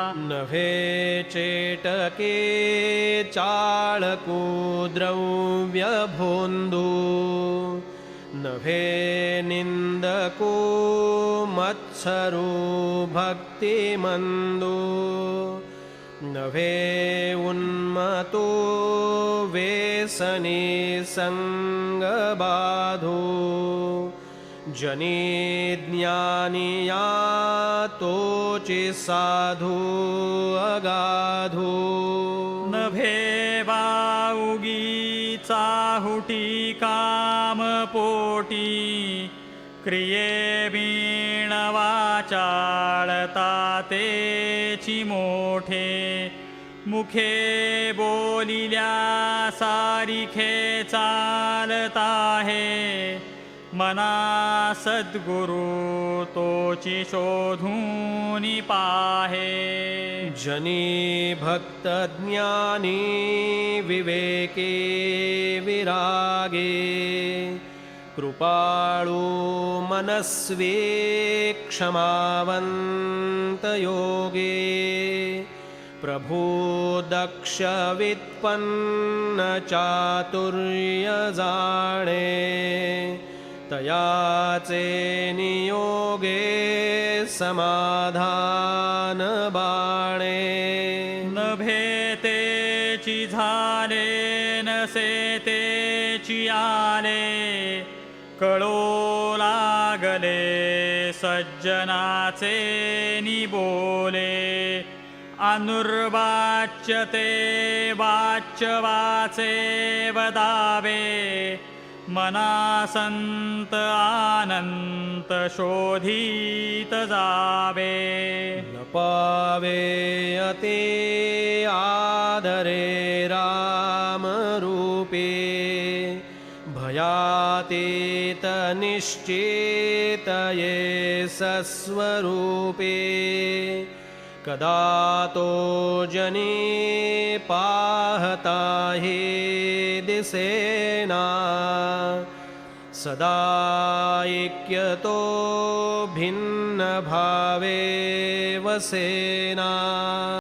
नभे चेटके चाळकू द्रव्यभोन्दु नभे निन्दको मत्सरो भक्तिमन्दो नभे उन्मतो वेसने संगबाधो जनी ज्ञानिया तोचि साधु अगाधो नभे वाउगीचा हुटी कामपोटी क्रिये बीणवाचाळता तेची मोठे मुखे बोलिल्या सारिखे चालता हे मना सद्गुरु तोची शोधूनि पाहे जनी भक्त ज्ञानी विवेके विरागे कृपाळु मनस्वी क्षमावंत योगे प्रभु दक्ष वित्पन्न चातुर्य जाणे तयाचे नियोगे समाधान बाणे नभे तेची झाले नसे तेची आले कळो लागले सज्जनाचे निबोले अनुर्वाच्य ते वाच्य वाचे वदावे मना संत आनंत शोधित जावे न पावे अते आदरे राम रूपे भयातीत निश्चित ये सस्वरूपे कदा तो जनी पाहता हि दिसेना सदा ऐक्यतो भिन्न भावे वसेना।